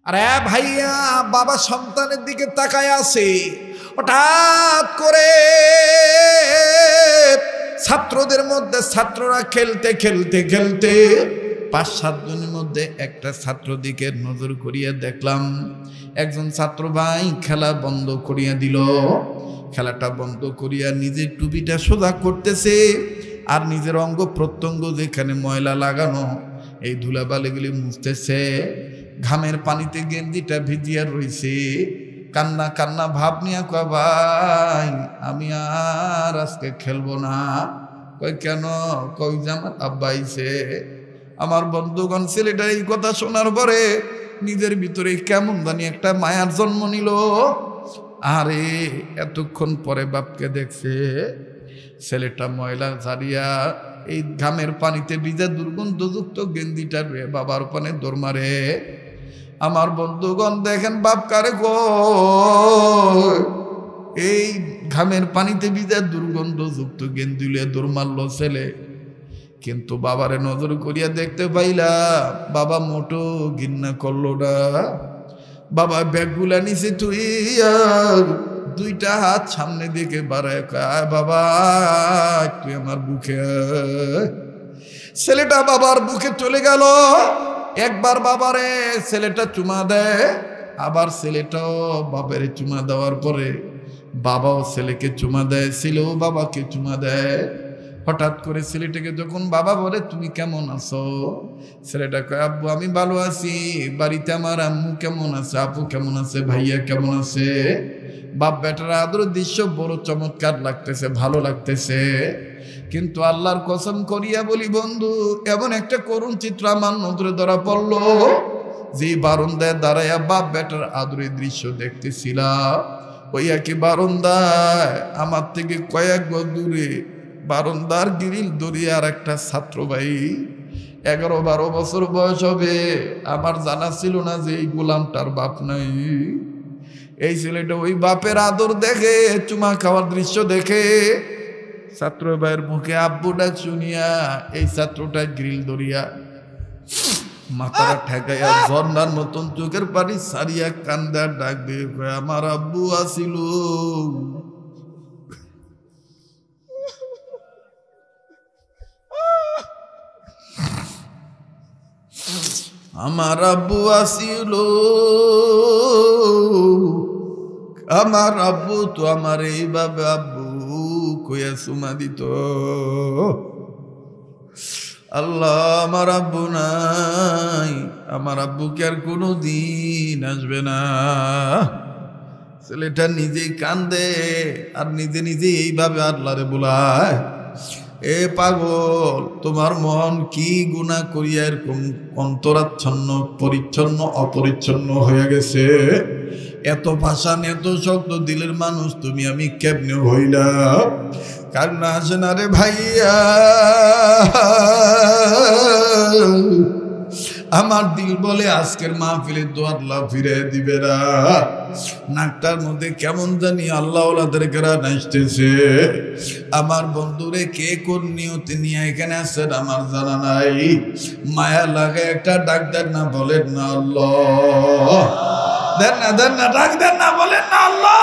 আরে ভাইয়া, বাবা সন্তানের দিকে তাকায় আছে, হঠাৎ করে ছাত্রদের মধ্যে ছাত্ররা খেলতে খেলতে খেলতে ৫-৭ জনের মধ্যে একটা ছাত্র দিকে নজর করিয়া দেখলাম একজন ছাত্র ভাই খেলা বন্ধ করিয়া দিল। খেলাটা বন্ধ করিয়া নিজের টুপিটা সোজা করতেছে আর নিজের অঙ্গ প্রত্যঙ্গ যেখানে ময়লা লাগানো এই ধুলাবালিগুলি মুছতেছে। ঘামের পানিতে গেঞ্জিটা ভিজিয়া রইছে। কান্না কান্না ভাব নিয়া কয়, ভাই আমি আর আজকে খেলবো না। কয় কেন? কই যে আমার আব্বা আইছে। আমার বন্ধুগণ, ছেলেটার এই কথা শোনার পরে নিজের ভিতরে কেমন জানি একটা মায়ার জন্ম নিল। আরে এতক্ষণ পরে বাপকে দেখছে, ছেলেটা ময়লা ঝাড়িয়া এই ঘামের পানিতে ভিজা দুর্গন্ধযুক্ত গেঞ্জিটা বাবার পানে দৌড় মারে। আমার বন্ধুগণ দেখেন বাপ কারে গো, এই ঘামের পানিতে ভিজা দুর্গন্ধযুক্ত গেঞ্জি লিয়ে দৌড় মারল ছেলে। কিন্তু বাবারে নজর করিয়া দেখতে পাইলা বাবা মোটো ঘৃণা করলো না। বাবা ব্যাগগুলা নিচে তুই দুইটা হাত সামনে দিকে বাড়ায় কয়, বাবা তুই আমার বুকে। ছেলেটা বাবার বুকে চলে গেল। একবার বাবারে ছেলেটা চুমা দেয়, আবার ছেলেটাও বাবার চুমা দেওয়ার পরে বাবাও ছেলেকে চুমা দেয়, ছেলেও বাবাকে চুমা দেয়। হঠাৎ করে ছেলেটাকে যখন বাবা বলে তুমি কেমন আছো, ছেলেটা কয় আব্বু আমি ভালো আছি। বাড়িতে আমার আম্মু কেমন আছে, আপু কেমন আছে, ভাইয়া কেমন আছে। বাপ বেটার আদর দৃশ্য বড় চমৎকার লাগতেছে, ভালো লাগতেছে। কিন্তু আল্লাহর কসম করিয়া বলি বন্ধু, এমন একটা করুণ চিত্র আমার নজরে ধরা পড়লো। যে বারান্দায় দাঁড়াইয়া বাপ বেটার আদরের দৃশ্য দেখতেছিলাম, ওই একই বারান্দায় আমার থেকে কয়েক গজ দূরে বারান্দার গ্রিল ধরিয়া আর একটা ছাত্র ভাই 11-12 বছর বয়স হবে। আমার জানা ছিল না যে এই গোলামটার বাপ নাই। এই ছেলেটা ওই বাপের আদর দেখে, চুমা খাওয়ার দৃশ্য দেখে ছাত্র ভাইয়ের মুখে আব্বু ডাক শুনিয়া এই ছাত্রটা গ্রিল ধরিয়া মাথাটা ঠেকাইয়া ঝর্ণার মতন চোখের পানি সারিয়া কান্দা ডাক দিয়ে আমার আব্বু আসিল। আমার আব্বু আসিল, আমার আব্বু তো আমার এইভাবে আব্বু কইয়া চুমা দিত। আল্লাহ আমার আব্বু নাই, আমার আব্বু কি আর কোনো দিন আসবে না। ছেলেটা নিজেই কান্দে আর নিজে নিজে এইভাবে আল্লাহরে বলায়, এ পাগল তোমার মন কি গুনাহ করিয়া এরকম অন্তরাচ্ছন্ন পরিচ্ছন্ন অপরিচ্ছন্ন হয়ে গেছে। এত ভাষান এত শক্ত দিলের মানুষ তুমি, আমি কেমনে হইলাম। কান্না আসে না রে ভাইয়া, আমার দিল বলে আজকের মাহফিলের দোয়াল্লা ফিরে দিবে না। নাকটার মধ্যে কেমন জানি আল্লাহ ওলাদের গ্রান আসতেছে। আমার বন্ধুরে কে কোন নিয়তি নিয়ে এখানে আসেন আমার জানা নাই। মায়া লাগে একটা ডাক দেন না, বলেন না আল্লাহ, দেন না দেন না, ডাক দেন না, বলেন না আল্লাহ।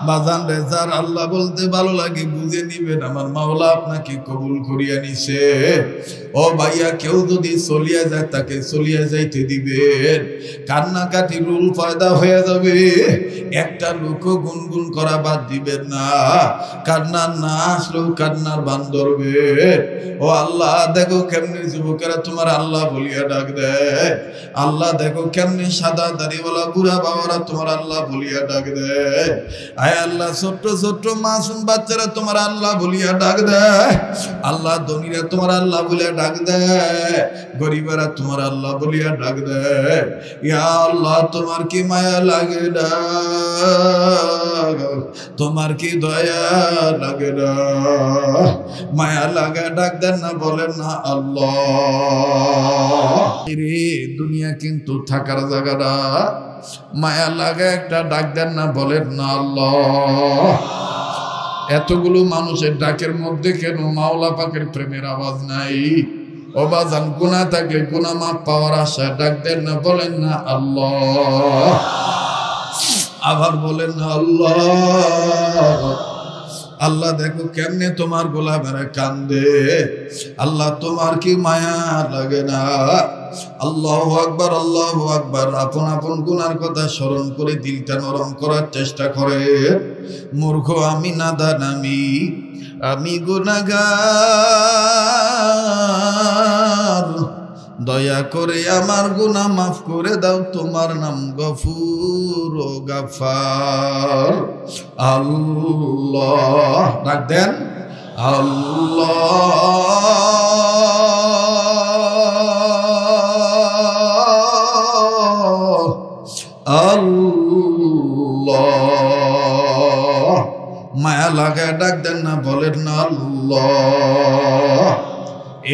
বাজান রেজার আল্লাহ বলতে ভালো লাগে, বুঝে নিবেন আমার মাওলা আপনাকে কবুল করিয়া নিছে। ও ভাইয়া, কেউ যদি চলিয়া যায় তাকে চলিয়া যাইতে দিবেন। কান্নাকাটি রুল পয়দা হয়ে যাবে, একটা লোক গুনগুন করা বাদ দিবেন না। কান্নার না আসলেও কান্নার বান ধরবে। ও আল্লাহ দেখো কেমনি যুবকেরা তোমার আল্লাহ বলিয়া ডাক দেয়। আল্লাহ দেখো কেমনি সাদা দাড়িওয়ালা বুড়া বাবারা তোমার আল্লাহ বলিয়া ডাক দেয়। আয় আল্লাহ ছোট্ট ছোট্ট মাসুম বাচ্চারা তোমার আল্লাহ বলিয়া ডাক দেয়। আল্লাহ ধনীরা তোমার আল্লাহ বলিয়া ডাক দেয়, গরিবেরা তোমার আল্লাহ বলিয়া ডাক দেয়। ইয়া আল্লাহ তোমার কি মায়া লাগে না, তোমার কি দয়া লাগে না। মায়া লাগা ডাক দেন না, বলেন না আল্লাহ। রে দুনিয়া কিন্তু থাকার জায়গা না, মায়া লাগা একটা ডাক দেন না, বলেন না আল্লাহ। এতগুলো মানুষের ডাকের মধ্যে কেন মাওলা পাকের প্রেমের আওয়াজ নাই? ও বাজান গুনাহ থাকলে গুনাহ মাফ পাওয়ার আশা ডাক দেন না, বলেন না আল্লাহ, আবার বলেন না আল্লাহ। আল্লাহ দেখো কেমনে তোমার গোলামেরা কান্দে, আল্লাহ তোমার কি মায়া লাগে না? আল্লাহু আকবার, আল্লাহু আকবার। আপন আপন গুনার কথা স্মরণ করে দিলটা নরম করার চেষ্টা করে। মূর্খ আমি, নাদান আমি গুনাহগার, দয়া করে আমার গুনাহ মাফ করে দাও, তোমার নাম গফুর ও গাফার। আল্লাহ ডাক দেন আল্লাহ, আল্লাহ। মায়া লাগায় ডাক দেন না, বলেন না আল্লাহ।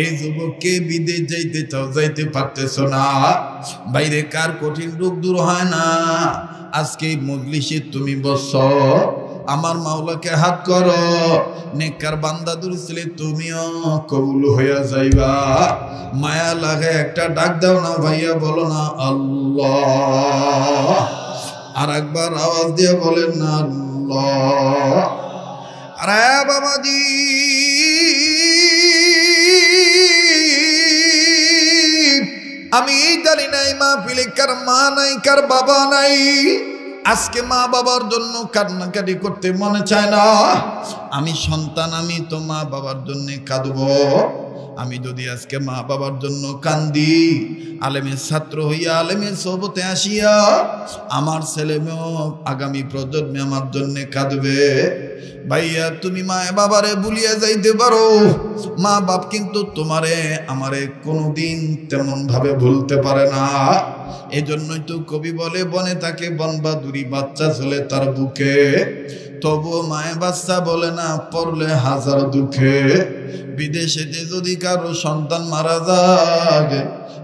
এই যুবককে বিদেশ যাইতে চাও, যাইতে পারতেছ না, বাইরে কার কঠিন রোগ দূর হয় না, আজকে মজলিসে তুমি বস, আমার মাওলাকে হাত করো, নেককার বান্দা দুরুসলে তুমিও কবুল হইয়া যাইবা। মায়া লাগে একটা ডাক দাও না ভাইয়া, বলো না আল্লাহ। আর একবার আওয়াজ দিয়ে বলেন না আল্লাহ। আরে বাবাজি, আমি জানি নাই মাহফিলে কার মা নাই, কার বাবা নাই। আজকে মা বাবার জন্য কান্নাকাটি করতে মনে চায় না। আমি সন্তান, আমি তো মা বাবার জন্য কাঁদবো। আমি যদি আজকে মা বাবার জন্য কান্দি, আলেমের ছাত্র হইয়া আলেমের সোহবতে আসিয়া আমার ছেলে মেয়েও আগামী প্রজন্মে আমার জন্য কাঁদবে। ভাইয়া তুমি মা বাবারে ভুলিয়া যাইতে পারো, মা বাপ কিন্তু তোমারে আমারে কোনোদিন তেমন ভাবে ভুলতে পারে না। এজন্যই তো কবি বলে, বনে তাকে বনবাদুরি বাচ্চা চলে তার বুকে, তবুও মায়ে বাচ্চা বলে না পড়লে হাজার দুঃখে। বিদেশেতে যদি কারো সন্তান মারা যায়,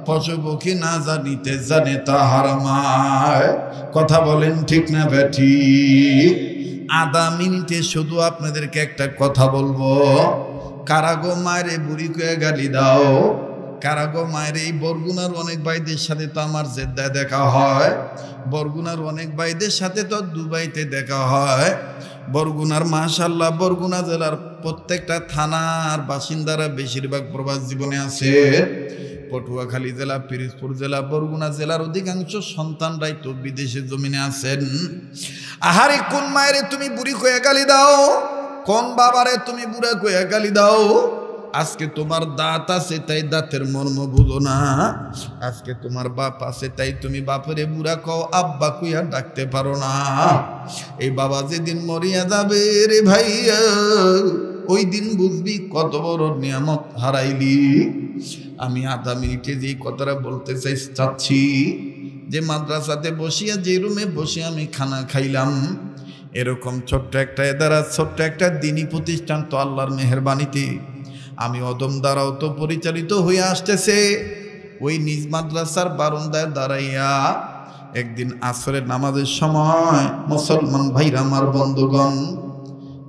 পশু পক্ষী না জানিতে জানে তাহার মায়। কথা বলেন ঠিক না বেঠি? আধা মিনিটে শুধু আপনাদেরকে একটা কথা বলবো। কারাগো মায়ের বুড়ি কয়ে গালি দাও, কারাগো মায়ের এই বরগুনার অনেক ভাইদের সাথে তো আমার জেদ্দায় দেখা হয়, বরগুনার অনেক ভাইদের সাথে তো দুবাইতে দেখা হয়। বরগুনার মাশাআল্লাহ বরগুনা জেলার প্রত্যেকটা থানার বাসিন্দারা বেশিরভাগ প্রবাস জীবনে আছে। পটুয়াখালী জেলা, পিরোজপুর জেলা, বরগুনা জেলার অধিকাংশ সন্তানরাই তো বিদেশে জমিনে আছেন। আহারে কোন মায়েরে তুমি বুড়ি কয়ে গালি দাও, কোন বাবারে তুমি বুড়া কয়ে গালি দাও? আজকে তোমার দাঁত আছে তাই দাঁতের মর্ম বুঝো না, আজকে তোমার বাপ আছে তাই তুমি বাপরে বুড়া কও, আব্বা কইয়া ডাকতে পারো না। এই বাবা যেদিন মরিয়া যাবে রে ভাইয়া, ওই দিন বুঝবি কত বড় নিয়ামত হারাইলি। আমি আধা মিনিটে যে কথাটা বলতে চাচ্ছি, যে মাদ্রাসাতে বসিয়া, যে রুমে বসে আমি খানা খাইলাম, এরকম ছোট্ট একটা এদারা ছোট্ট একটা দিনী প্রতিষ্ঠান তো আল্লাহর মেহেরবানিতে আমি অদম দ্বারাও তো পরিচালিত হয়ে আসতেছে। ওই নিজ মাদ্রাসার বারান্দায় দাঁড়াইয়া একদিন আসরের নামাজের সময়, মুসলমান ভাইরা আমার বন্ধুগণ,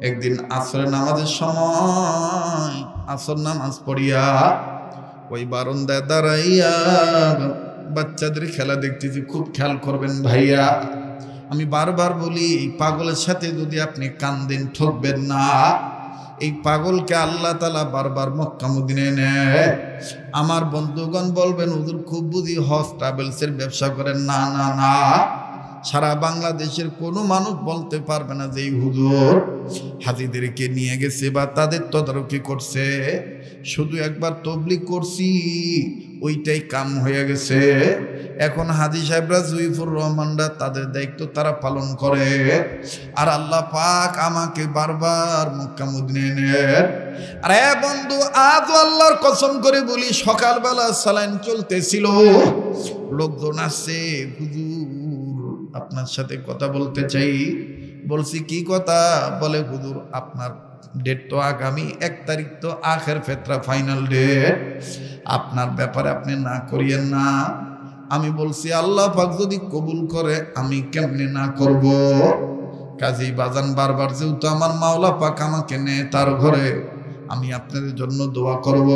একদিন আসরের নামাজের সময় আসর নামাজ পড়িয়া ওই বারান্দায় দাঁড়াইয়া বাচ্চাদের খেলা দেখতেছি। খুব খেয়াল করবেন ভাইয়া, আমি বারবার বলি, পাগলের সাথে যদি আপনি কান্দেন ঠকবেন না। এই পাগলকে আল্লাহ তাআলা বারবার মক্কা মদিনায় নেয়। আমার বন্ধুগণ বলবেন, হুজুর খুব বুঝি হজ ট্রাভেলসের ব্যবসা করেন। না না না, সারা বাংলাদেশের কোনো মানুষ বলতে পারবে না যে এই হুজুর হাজিদেরকে নিয়ে গেছে বা তাদের তদারকি করছে। শুধু একবার তবলিগ করছি, ওইটাই কাম হয়ে গেছে। এখন হাজি সাহেবরা, জুইফুর রহমানরা তাদের দায়িত্ব তারা পালন করে, আর আল্লাহ পাক আমাকে বারবার মক্কা মদিনায় নেন। আরে বন্ধু, আজ আল্লাহর কসম করে বলি, সকালবেলা সালাইন চলতেছিল, লোকজন আসছে, হুজুর আপনার সাথে কথা বলতে চাই। বলছি কি কথা? বলে হুজুর আপনার ডেট তো আগামী 1 তারিখ, তো আখের ফেতরা ফাইনাল ডেট, আপনার ব্যাপারে আপনি না করিয়েন না। আমি বলছি আল্লাহ পাক যদি কবুল করে আমি কেমনে না করব? কাজী বাজান বারবার যেহেতু আমার মাওলা পাক আমাকে নেয় তার ঘরে, আমি আপনাদের জন্য দোয়া করব।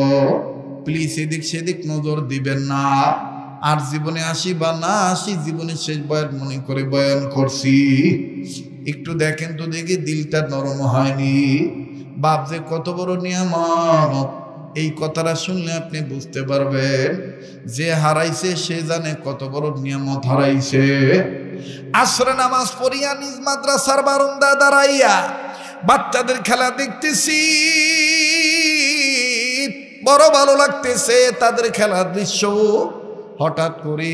প্লিজ এদিক সেদিক নজর দিবেন না। আর জীবনে আসি বা না আসি, জীবনের শেষ বয়ান মনে করে বয়ান করছি। একটু দেখেন তো দেখি দিলটা নরম হয়নি। বাপ যে কত বড় নিয়ামত, এই কথাটা শুনলে আপনি বুঝতে পারবেন যে হারাইছে সে জানে কত বড় নিয়ামত হারাইছে। আসরে নামাজ পড়িয়া নিজ মাদ্রাসার বারান্দা দাঁড়াইয়া বাচ্চাদের খেলা দেখতেছি, বড় ভালো লাগতেছে তাদের খেলার দৃশ্য। হঠাৎ করে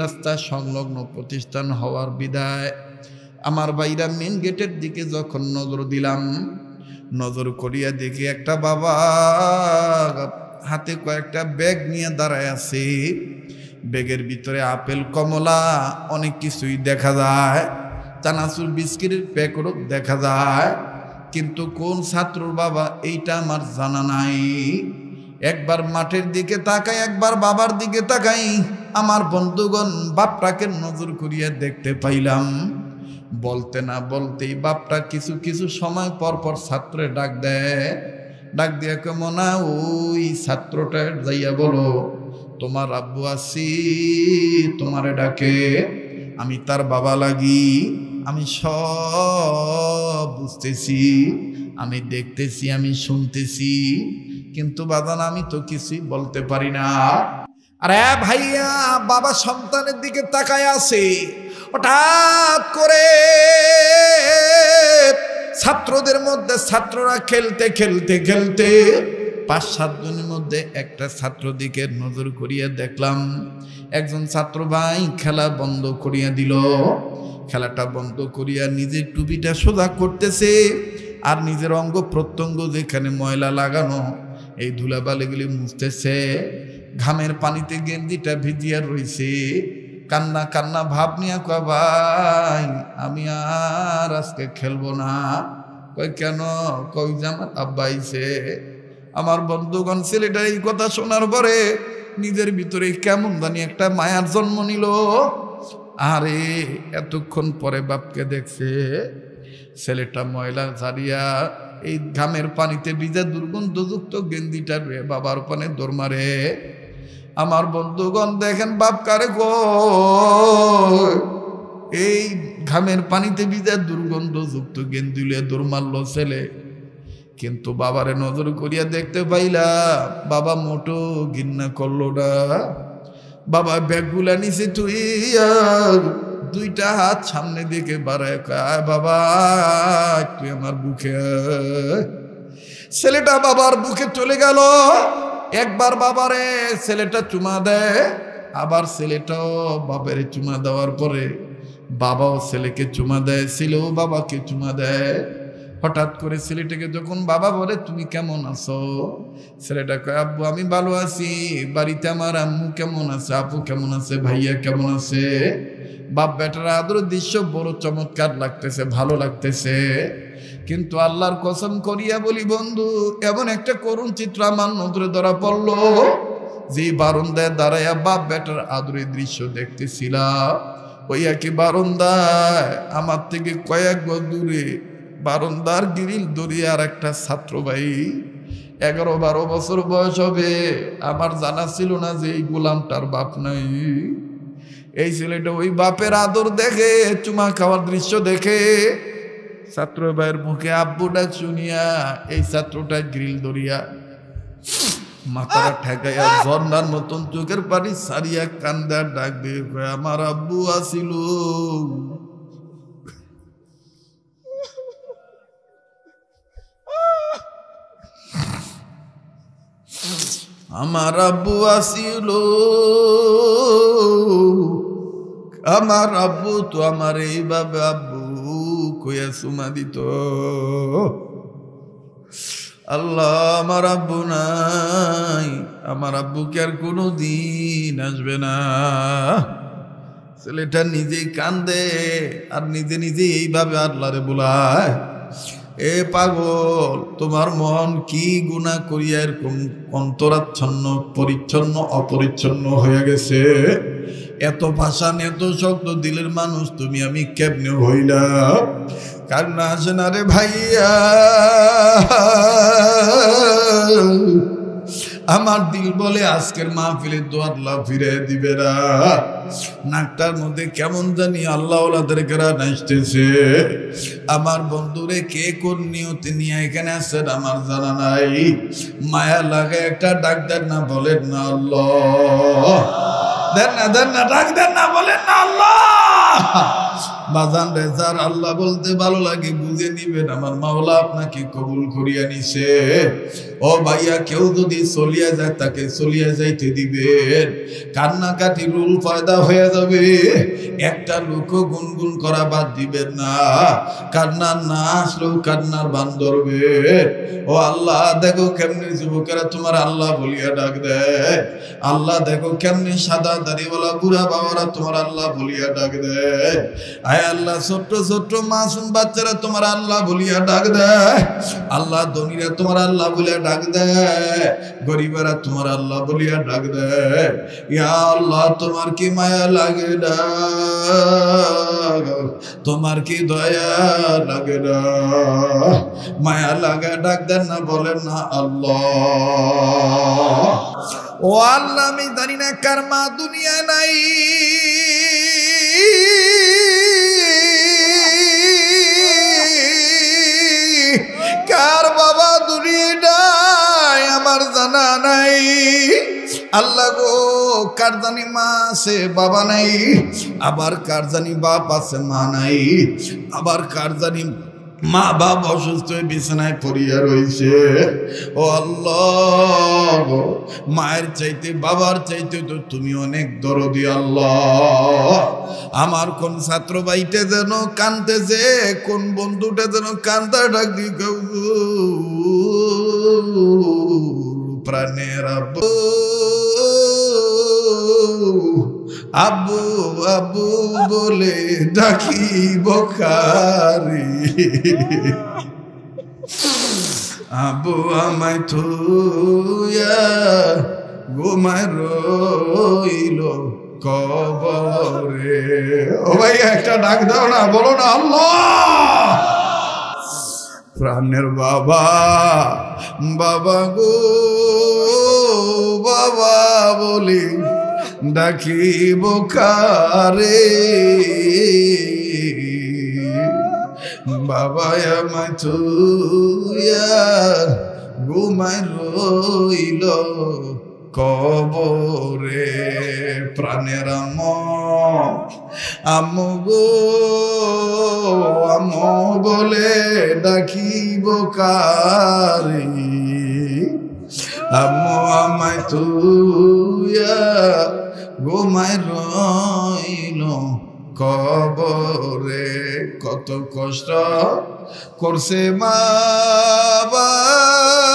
রাস্তা সংলগ্ন প্রতিষ্ঠান হওয়ার বিদায় আমার ভাইরা মেন গেটের দিকে যখন নজর দিলাম, নজর করিয়া দেখি একটা বাবা হাতে কয়েকটা ব্যাগ নিয়ে দাঁড়ায় আছে। ব্যাগের ভিতরে আপেল, কমলা অনেক কিছুই দেখা যায়, চানাচুর বিস্কিটের প্যাকেটও দেখা যায়, কিন্তু কোন ছাত্রর বাবা এইটা আমার জানা নাই। একবার মাঠের দিকে তাকাই, একবার বাবার দিকে তাকাই, আমার বন্ধুগণ বাপটাকে নজর করিয়া দেখতে পাইলাম। বলতে না বলতেই বাপটা কিছু কিছু সময় পর পর ছাত্রে ডাক দেয়। ডাক দিয়া কেমন না ওই ছাত্রটা যাইয়া বলো তোমার আব্বু আসি তোমারে ডাকে। আমি তার বাবা লাগি, আমি সব বুঝতেছি, আমি দেখতেছি, আমি শুনতেছি, কিন্তু বাদান আমি তো কিছুই বলতে পারি না। আরে ভাইয়া, বাবা সন্তানের দিকে তাকায় আছে। হঠাৎ করে ছাত্রদের মধ্যে ছাত্ররা খেলতে খেলতে খেলতে 5-7 জনের মধ্যে একটা ছাত্র দিকে নজর করিয়া দেখলাম একজন ছাত্র ভাই খেলা বন্ধ করিয়া দিল। খেলাটা বন্ধ করিয়া নিজের টুপিটা সোজা করতেছে, আর নিজের অঙ্গ প্রত্যঙ্গ যেখানে ময়লা লাগানো এই ধুলাবালিগুলি মুছতেছে। ঘামের পানিতে গেঞ্জিটা ভিজিয়া রয়েছে। কান্না কান্না ভাব নিয়ে কয় ভাই আমি আর আজকে খেলবো না। কই কেন? কই যে আমার আব্বা আইছে। আমার বন্ধুগণ ছেলেটার এই কথা শোনার পরে নিজের ভিতরে কেমন জানি একটা মায়ার জন্ম নিল। আরে এতক্ষণ পরে বাপকে দেখছে, ছেলেটা ময়লা ঝাড়িয়া এই ঘামের পানিতে ভিজা দুর্গন্ধযুক্ত গেঞ্জিটা রয়ে বাবার পানে দৌড় মারে। আমার বন্ধুগণ দেখেন বাপ কারে গো, এই ঘামের পানিতে ভিজা দুর্গন্ধযুক্ত গেঞ্জি লয়ে দৌড় মারলো ছেলে। কিন্তু বাবারে নজর করিয়া দেখতে পাইলা বাবা মোটো ঘৃণা করলো না। বাবা ব্যাগগুলা নিচে তুই দুইটা হাত সামনে দিকে বাড়ায় কয় বাবা তুই আমার বুকে। ছেলেটা বাবার বুকে চলে গেল। একবার বাবারে ছেলেটা চুমা দেয়, আবার ছেলেটাও বাবারে চুমা দেওয়ার পরে বাবাও ছেলেকে চুমা দেয়, ছেলেও বাবাকে চুমা দেয়। হঠাৎ করে ছেলেটাকে যখন বাবা বলে তুমি কেমন আছো, ছেলেটা কয় আব্বু আমি ভালো আছি, বাড়িতে আমার আম্মু কেমন আছে, আপু কেমন আছে, ভাইয়া কেমন আছে। বাপ বেটার আদর দৃশ্য বড় চমৎকার লাগতেছে, ভালো লাগতেছে। কিন্তু আল্লাহর কসম করিয়া বলি বন্ধু, এমন একটা করুণ চিত্র আমার নজরে ধরা পড়লো। যে বারান্দায় দাঁড়াইয়া বাপ বেটার আদরের দৃশ্য দেখতেছিলাম, ওই একই বারান্দায় আমার থেকে কয়েক গজ দূরে বারান্দার গ্রিল ধরিয়ে আর একটা ছাত্র ভাই 11-12 বছর বয়স হবে। আমার জানা ছিল না যে এই গোলামটার বাপ নাই। এই ছেলেটা ওই বাপের আদর দেখে, চুমা খাওয়ার দৃশ্য দেখে ছাত্র ভাইয়ের মুখে আব্বু ডাক শুনিয়া এই ছাত্রটা গ্রিল ধরিয়া মাথাটা ঠেকাইয়া ঝর্ণার মতন চোখের পানি সারিয়া কান্দা ডাক দিয়ে আমার আব্বু আসিল, আমার আব্বু আসিল, আমার আব্বু তো আমার এইভাবে আব্বু কইয়া চুমা দিত। আল্লাহ আমার আব্বু নাই, আমার আব্বু কি আর কোনো দিন আসবে না। ছেলেটা নিজেই কান্দে আর নিজে নিজে এইভাবে আল্লাহরে বলায় এ পাগল তোমার মন কি গুনাহ করিয়া এরকম অন্তরাচ্ছন্ন পরিচ্ছন্ন অপরিচ্ছন্ন হয়ে গেছে। এত ভাষান এত শক্ত দিলের মানুষ তুমি আমি কেমনে হইলাম। কান্না আসে না রে ভাইয়া, আমার দিল বলে আজকের মাহফিলের দোয়া আল্লাহ ফিরে দিবে না। নাকটার মধ্যে কেমন জানি আল্লাহ ওলাদের গ্রান আসতেছে। আমার বন্ধুরে কে কোন নিয়তে নিয়ে এখানে আসছেন আমার জানা নাই। মায়া লাগে একটা ডাক দেন না, বলেন না আল্লাহ, দেন না ডাক দেন না, বলেন না আল্লাহ। বাজান রে, যার আল্লাহ বলতে ভালো লাগে বুঝে নিবেন আমার মাওলা আপনাকে কবুল করিয়া নিছে। ও ভাইয়া, কেউ যদি চলিয়া যায় তাকে চলিয়া যাইতে দিবেন। কান্নাকাটি রুল ফায়দা হয়ে যাবে। একটা লোকও গুনগুন করা বাদ দিবেন না। কান্নার না আসলেও কান্নার বান ধরবে। ও আল্লাহ, দেখো কেমনি যুবকেরা তোমার আল্লাহ বলিয়া ডাক দেয়। আল্লাহ দেখো কেমনি সাদা দাড়িওয়ালা বুড়া বাবারা তোমার আল্লাহ বলিয়া ডাক দেয়। আয় আল্লাহ, ছোট্ট ছোট্ট মাসুম বাচ্চারা তোমার আল্লাহ বলিয়া ডাক দেয়। আল্লাহ, ধনীরা তোমার আল্লাহ বলিয়া ডাক দেয়। গরিবেরা তোমার আল্লাহ বলিয়া ডাক দেয়। ইয়া আল্লাহ, তোমার কি মায়া লাগে না? তোমার কি দয়া লাগে না? মায়া লাগে ডাক দেন না, বলেন না আল্লাহ। ও আল্লাহ, আমি জানি না কার মা দুনিয়া নাই, কার বাবা দুনিয়ায় আমার জানা নাই। আল্লাহ গো, কার জানি মা আছে বাবা নাই, আবার কার জানি বাপ আছে মা নাই, আবার কার জানি মা বাপ অসুস্থ হয়ে বিছানায় পড়িয়া রয়েছে। ও আল্লাহ, মায়ের চাইতে বাবার চাইতে তো তুমি অনেক দরদি আল্লাহ। আমার কোন ছাত্র ভাইটা যেন কানতেছে, কোন বন্ধুটা যেন কান্দা ডাক দি, প্রাণের আব্বু আব্বু আব্বু বলে ডাকি বকারি, আব্বু আমায় থুইয়া ঘুমায় রইল কবরে। ও ভাই, একটা ডাক দাও না, বলো না আল্লাহ। প্রাণের বাবা, বাবা গো বাবা বলি ডাকিব কারে, বাবা আমায় থুইয়া ঘুমায় রইল কবরে। প্রাণের আম্মু গো আম্মু বলে ডাকিব কারে, আম্মু আমায় থুইয়া ঘুমায় রইল কবরে। কত কষ্ট করছে মা বাপ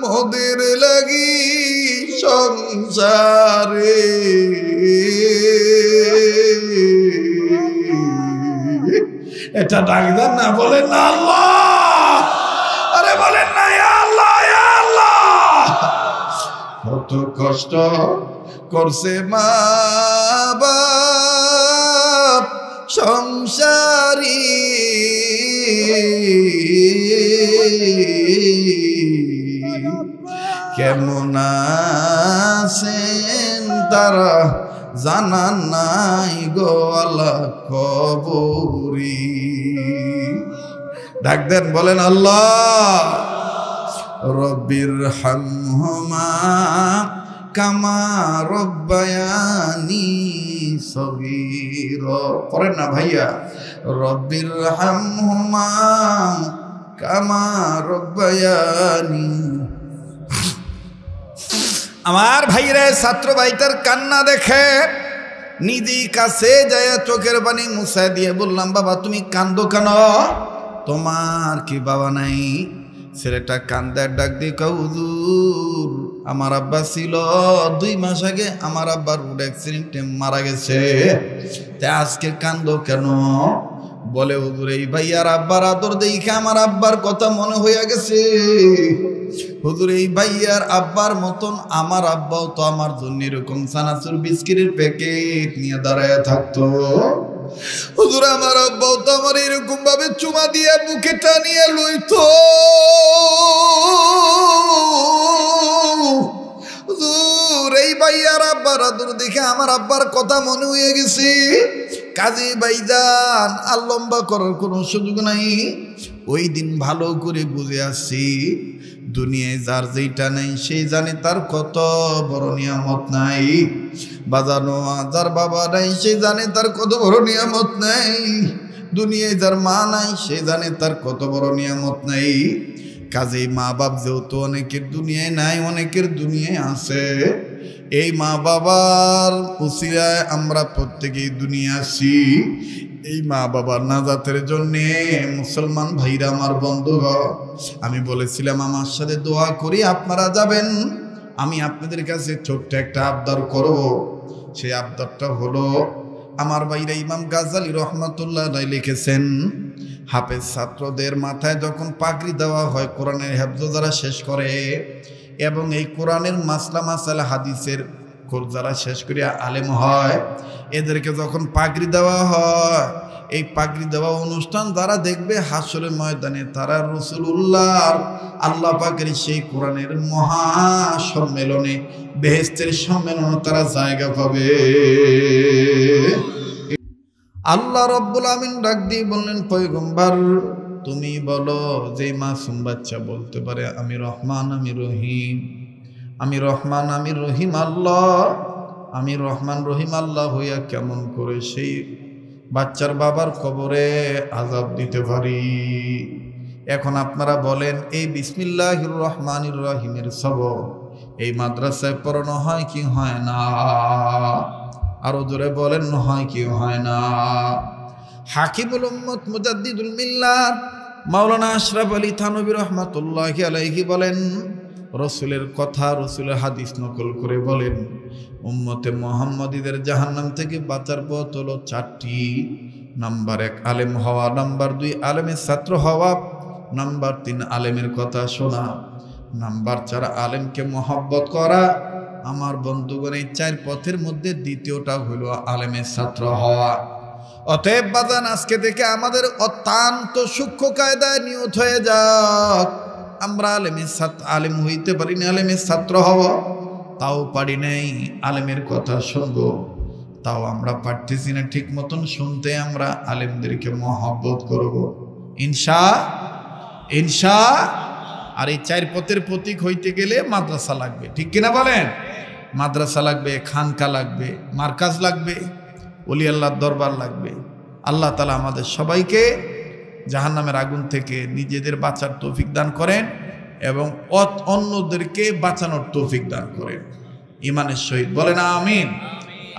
মোদের লাগি সংসারে, এটা ডাক দেন না, বলেন না আল্লাহ। আরে বলেন না ইয়া আল্লাহ, ইয়া আল্লাহ। কত কষ্ট করছে মা বাপ সংসারী, কেমন আছেন তারা জানান নাই গো আল্লাহ কবরি। ডাক দেন, বলেন আল্লাহ। রব্বির হামহুমা কামা রব্বায়ানি সগীরা। পড়েন না ভাইয়া, রব্বির হামহুমা কামা রব্বায়ানি। আমার ভাইরে, ছাত্র ভাইটার কান্না দেখে নিজেই কাছে যায় চোখের পানি মুছায় দিয়ে বললাম, বাবা তুমি কান্দো কেন? তোমার কি বাবা নাই? ছেলেটা কান্দার ডাক দিয়ে কয়, হুজুর আমার আব্বা ছিল, 2 মাস আগে আমার আব্বার রোড অ্যাক্সিডেন্টে মারা গেছে, তা আজকে কান্দো কেন? বলে, হুজুর এই ভাইয়ার আব্বার আদর দেখে আমার আব্বার কথা মনে হইয়া গেছে। হুজুর এই ভাইয়ার আব্বার মতন আমার আব্বাও তো আমার জন্য এরকম চানাচুর বিস্কিটের প্যাকেট নিয়ে দাঁড়ায় থাকতো। হুজুর আমার আব্বাও তো আমার এরকম ভাবে চুমা দিয়ে বুকে টানিয়ে লইতো। হুজুর এই ভাইয়ার আব্বার আদর দেখে আমার আব্বার কথা মনে হয়ে গেছে। কাজী ভাইজান আর লম্বা করার কোনো সুযোগ নাই। ওই দিন ভালো করে বুঝে আসছি, দুনিয়ায় যার যেটা নেই সেই জানে তার কত বড় নিয়ামত নাই। বাজানো যার বাবা নাই সে জানে তার কত বড় নিয়ামত নাই। দুনিয়ায় যার মা নাই সে জানে তার কত বড় নিয়ামত নাই। কাজেই মা বাপ যেহেতু অনেকের দুনিয়ায় নাই, অনেকের দুনিয়ায় আছে। এই মা বাবার উসিলায় আমরা প্রত্যেকেই দুনিয়া আসি। এই মা বাবার নাজাতের জন্যে মুসলমান ভাইরা আমার বন্ধুগণ, আমি বলেছিলাম আমার সাথে দোয়া করি আপনারা যাবেন। আমি আপনাদের কাছে ছোট্ট একটা আবদার করব। সেই আবদারটা হলো, আমার ভাইরা ইমাম গাজ্জালী রহমাতুল্লাহ আলাইহি লিখেছেন, হাফেজ ছাত্রদের মাথায় যখন পাগড়ি দেওয়া হয়, কোরআনের হেফজ যারা শেষ করে এবং এই কোরআনের মাসলা মাসালা হাদিসের যারা শেষ করিয়া আলেম হয়, এদেরকে যখন পাগড়ি দেওয়া হয়, এই পাগড়ি দেওয়া অনুষ্ঠান যারা দেখবে হাসরের ময়দানে, তারা রাসূলুল্লাহ আল্লাহ পাকের সেই কোরআনের মহা সম্মেলনে, বেহেশতের সম্মেলনে তারা জায়গা পাবে। আল্লাহ রব্বুল আমিন ডাক দিয়ে বললেন, পয়গম্বর তুমি বলো, যে মাসুম বাচ্চা বলতে পারে আমি রহমান আমি রহিম, আমি রহমান আমি রহিম আল্লাহ, আমি রহমান রহিম আল্লাহ হইয়া কেমন করে সেই বাচ্চার বাবার কবরে আযাব দিতে পারি? এখন আপনারা বলেন, এই বিসমিল্লাহির রহমানির রহিমের সবক এই মাদ্রাসায় পড়ানো হয় কি হয় না? আরো জোরে বলেন, হয় কি হয় না? হাকিমুল উম্মত মুজাদ্দিদুল মিল্লাত মাওলানা আশরাফ আলী থানভী রহমাতুল্লাহি আলাইহি বলেন, রসুলের কথা, রসুলের হাদিস নকল করে বলেন, উম্মতে মুহাম্মাদীদের জাহান্নাম থেকে বাঁচার পথ হলো 4টি। নাম্বার 1 আলেম হওয়া, নাম্বার 2 আলেমের ছাত্র হওয়া, নাম্বার 3 আলেমের কথা শোনা, নাম্বার 4 আলেমকে মহব্বত করা। আমার বন্ধুগণ, এই 4 পথের মধ্যে দ্বিতীয়টা হলো আলেমের ছাত্র হওয়া। অতএব বাজান, আজকে থেকে আমাদের অত্যন্ত সূক্ষ্ম কায়দায় নিয়ত হয়ে যাক, আমরা আলেম হইতে পারি না, আলেমের ছাত্র হব তাও পারি নাই, আলেমের কথা শুনবো তাও আমরা পারতেছি না ঠিক মতন শুনতে। আমরা আলেমদেরকে মহব্বত করব ইনশা। আর এই 4 পথের প্রতীক হইতে গেলে মাদ্রাসা লাগবে, ঠিক কিনা বলেন? মাদ্রাসা লাগবে, খানকা লাগবে, মার্কাজ লাগবে, ওলি আল্লাহর দরবার লাগবে। আল্লাহ তাআলা আমাদের সবাইকে জাহান্নামের আগুন থেকে নিজেদের বাঁচার তৌফিক দান করেন এবং অন্যদেরকে বাঁচানোর তৌফিক দান করেন। ইমানের সহিত বলেন আমিন।